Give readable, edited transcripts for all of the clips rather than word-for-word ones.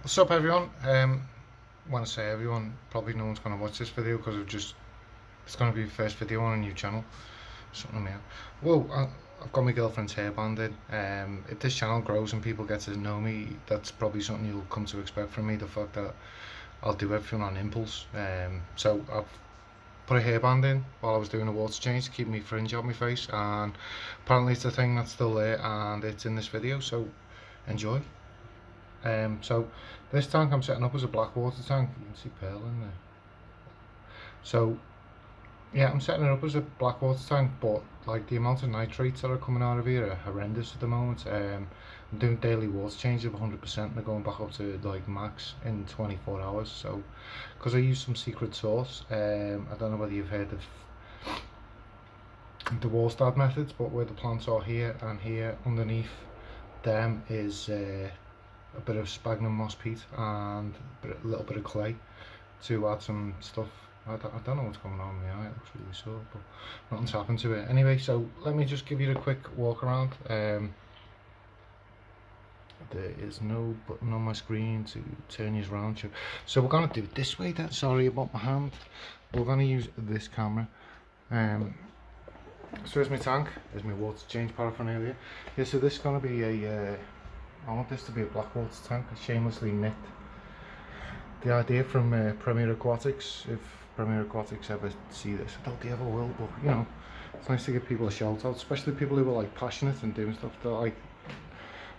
What's up everyone? Want to say everyone, probably no one's going to watch this video because it's going to be the first video on a new channel. Something new. Well, I've got my girlfriend's hairband in. If this channel grows and people get to know me, that's probably something you'll come to expect from me, the fact that I'll do everything on impulse. So I've put a hairband in while I was doing a water change to keep my fringe out my face, and apparently it's a thing that's still there and it's in this video, so enjoy. So this tank I'm setting up as a black water tank. You can see pearl in there. So yeah, I'm setting it up as a black water tank, but like the amount of nitrates that are coming out of here are horrendous at the moment. I'm doing daily water changes of 100% and they're going back up to like max in 24 hours. So because I use some secret sauce, I don't know whether you've heard of the Wallstad methods, but where the plants are here and here underneath them is a bit of sphagnum moss peat and a little bit of clay to add some stuff. I don't know what's going on with my eye, it looks really sore, but nothing's happened to it. Anyway, so let me just give you a quick walk around. There is no button on my screen to turn you around. So we're going to do it this way then, sorry about my hand. We're going to use this camera. So here's my tank, here's my water change paraphernalia. Yeah, so this is going to be I want this to be a black water tank. I shamelessly nicked the idea from Premier Aquatics. If Premier Aquatics ever see this, I doubt they ever will, but you know, it's nice to give people a shout out, especially people who are like passionate and doing stuff that like,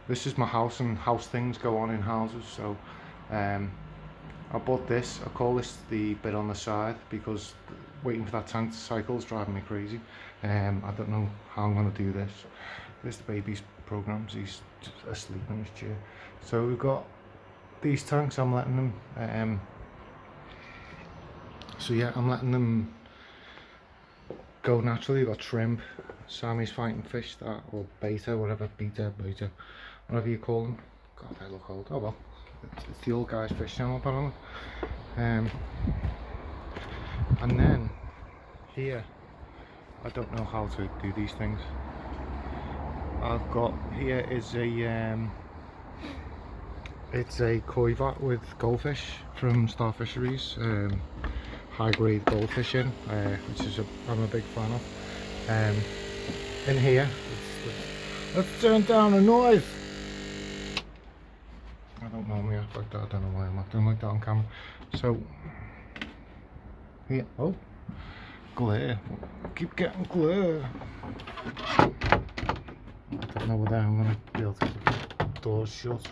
this is my house and house things go on in houses. So I bought this. I call this the bit on the side because waiting for that tank to cycle is driving me crazy. I don't know how I'm going to do this. There's the baby's programs, he's just asleep in his chair. So we've got these tanks, I'm letting them, so yeah, I'm letting them go naturally. We've got shrimp, Sammy's fighting fish, that, or beta, whatever, beta, whatever you call them. God, they look old. Oh well, it's the old guy's fish channel apparently. And then here, I don't know how to do these things. I've got here is it's a koi vat with goldfish from Star Fisheries, high grade goldfish in, which is I'm a big fan of. In here, let's turn down the noise. I don't normally act like that. I don't know why I'm acting like that on camera. So yeah, oh, glare, keep getting glare. I don't know whether I'm going to be able to keep the doors shut.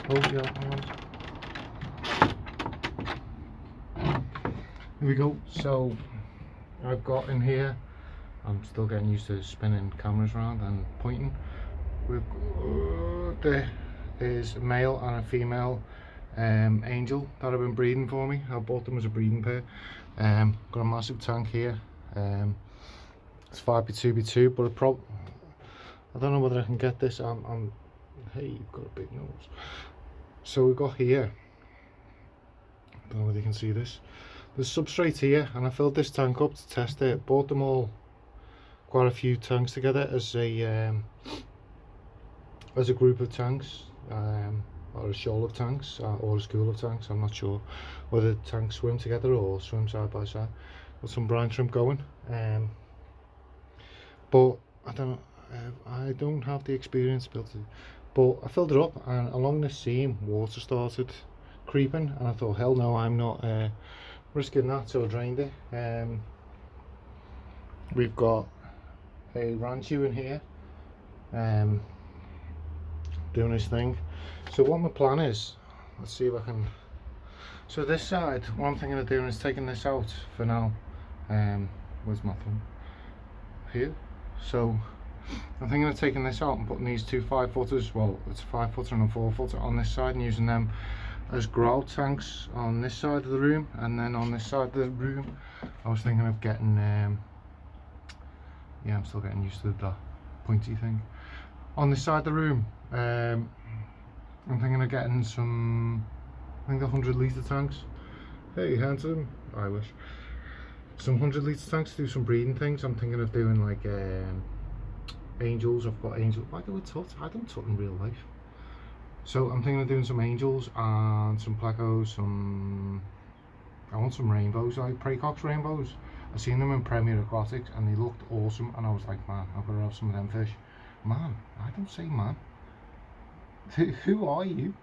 Oh yeah, here we go. So I've got in here, I'm still getting used to spinning cameras around and pointing. There is a male and a female angel that have been breeding for me. I bought them as a breeding pair. Got a massive tank here. It's 5x2x2, but I don't know whether I can get this. Hey, you've got a big nose. So we've got here, I don't know whether you can see this. There's substrate here, and I filled this tank up to test it. Bought them all, quite a few tanks together as a group of tanks, or a shoal of tanks, or a school of tanks. I'm not sure whether tanks swim together or swim side by side. Got some brine shrimp going, but I don't have the experience built to, but I filled it up, and along this seam water started creeping, and I thought, hell no, I'm not risking that, so I drained it. We've got a ranchu in here doing his thing. So what my plan is, let's see if I can, so this side, what I'm thinking of doing is taking this out for now. Where's my thumb? Here. So I'm thinking of taking this out and putting these two 5-footers, well, it's a 5-footer and a 4-footer on this side, and using them as grow tanks on this side of the room. And then on this side of the room, I was thinking of getting, yeah, I'm still getting used to the pointy thing. On this side of the room, I'm thinking of getting some, I think 100-litre tanks. Hey, handsome, I wish. Some 100-litre tanks to do some breeding things. I'm thinking of doing like angels. I've got angels. Why do I tut? I don't tut in real life. So I'm thinking of doing some angels and some plecos, I want some rainbows, like Pracox rainbows. I seen them in Premier Aquatics and they looked awesome, and I was like, man, I've got to have some of them fish. Man, I don't say man. Who are you?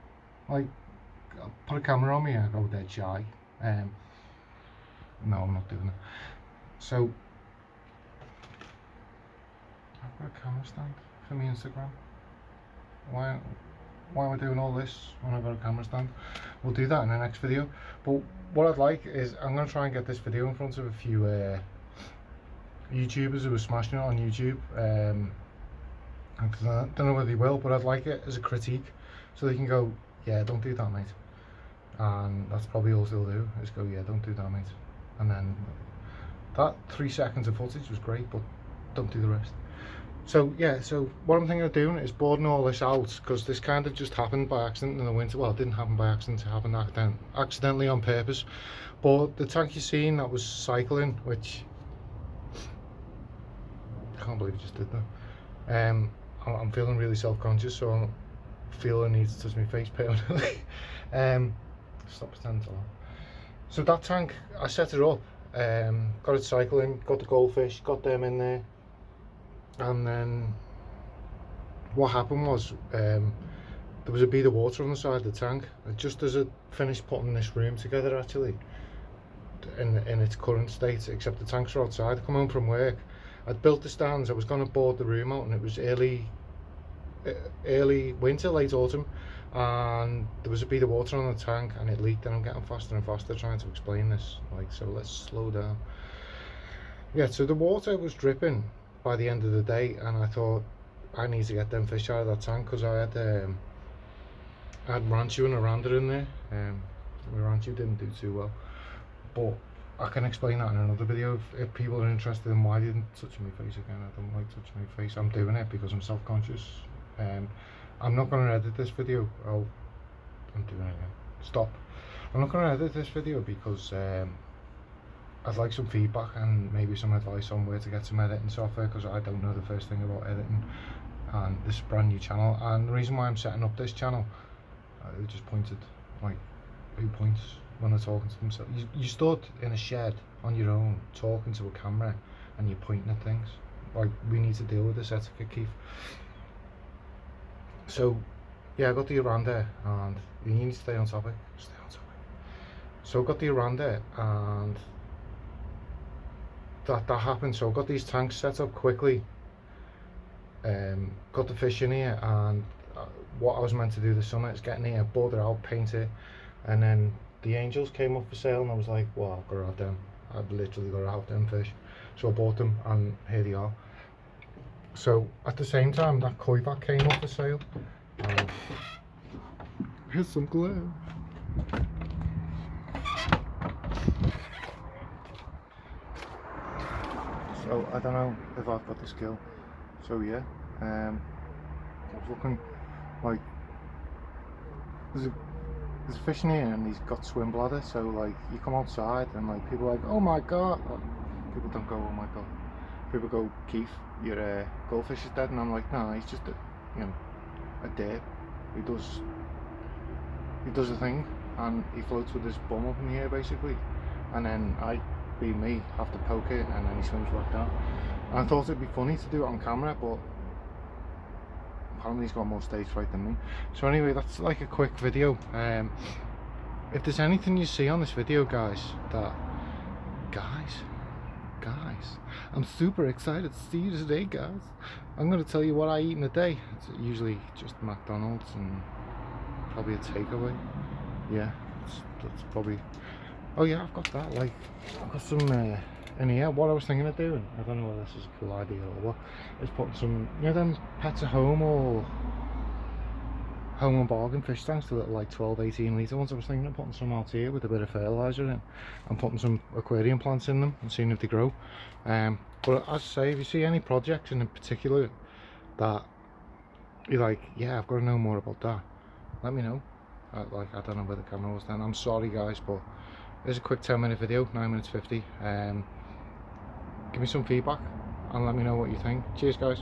Like, put a camera on me, I go dead shy. No, I'm not doing it. So I've got a camera stand for my Instagram. Why am I doing all this when I've got a camera stand? We'll do that in the next video. But what I'd like is, I'm going to try and get this video in front of a few YouTubers who are smashing it on YouTube. I don't know whether they will, but I'd like it as a critique, so they can go, yeah, don't do that, mate. And that's probably all they'll do, is go, yeah, don't do that, mate. And then that 3 seconds of footage was great, but don't do the rest. So yeah, so what I'm thinking of doing is boarding all this out, because this kind of just happened by accident in the winter. Well, it didn't happen by accident, it happened accidentally on purpose. But the tank you're seeing, that was cycling, which I can't believe I just did that. I'm feeling really self-conscious, so I feel I need to touch my face permanently. Stop pretending to laugh. So that tank, I set it up, got it cycling, got the goldfish, got them in there. And then what happened was, there was a bead of water on the side of the tank, and just as I finished putting this room together, actually, in its current state, except the tanks are outside, I come home from work, I'd built the stands, I was going to board the room out, and it was early winter, late autumn, and there was a bead of water on the tank and it leaked, and I'm getting faster and faster trying to explain this, like, so let's slow down. Yeah, so the water was dripping by the end of the day, and I thought I need to get them fish out of that tank, because I had Ranchu and a Randa in there. The Ranchu didn't do too well, but I can explain that in another video if people are interested in why I didn't touch my face again. I don't like touching my face. I'm doing it because I'm self-conscious. I'm not going to edit this video. I'm doing it again. Stop. I'm not going to edit this video because I'd like some feedback and maybe some advice on where to get some editing software, because I don't know the first thing about editing, and this is a brand new channel. And the reason why I'm setting up this channel, it just pointed, like, who points when they're talking to themselves? You stood in a shed on your own talking to a camera and you're pointing at things. Like, we need to deal with this etiquette, Keith. So yeah, I got the Aranda, and you need to stay on topic. Stay on topic. So I got the Aranda, and that happened. So I got these tanks set up quickly, got the fish in here, and what I was meant to do this summer is get in here, board it out, paint it, and then the angels came up for sale, and I was like, well, I've got to have them. I've literally got to have them fish. So I bought them, and here they are. So at the same time, that koi back came up for sale. Here's some glue. So I don't know if I've got the skill. So yeah, I was looking, like, there's a fish in here and he's got swim bladder. So like, you come outside and like people are like, oh my god. Like, people don't go, oh my god. People go, Keith, your goldfish is dead, and I'm like, no, he's just a dip. He does a thing, and he floats with his bum up in the air basically, and then I, being me, have to poke it, and then he swims back down. And I thought it'd be funny to do it on camera, but apparently he's got more stage fright than me. So anyway, that's like a quick video. If there's anything you see on this video, guys, I'm super excited to see you today, guys. I'm going to tell you what I eat in a day. It's usually just McDonald's and probably a takeaway. Yeah, that's probably... Oh yeah, I've got that. Like, I've got some in here. What I was thinking of doing, I don't know whether this is a cool idea or what, is putting some, you know, them Pets at Home or Home and Bargain fish tanks, the little like 12-18 litre ones. I was thinking of putting some out here with a bit of fertiliser in, and putting some aquarium plants in them and seeing if they grow. But as I say, if you see any projects in particular that you're like, yeah, I've got to know more about that, let me know. Like, I don't know where the camera was then. I'm sorry guys, but there's a quick 10-minute video, 9 minutes 50. Give me some feedback and let me know what you think. Cheers guys.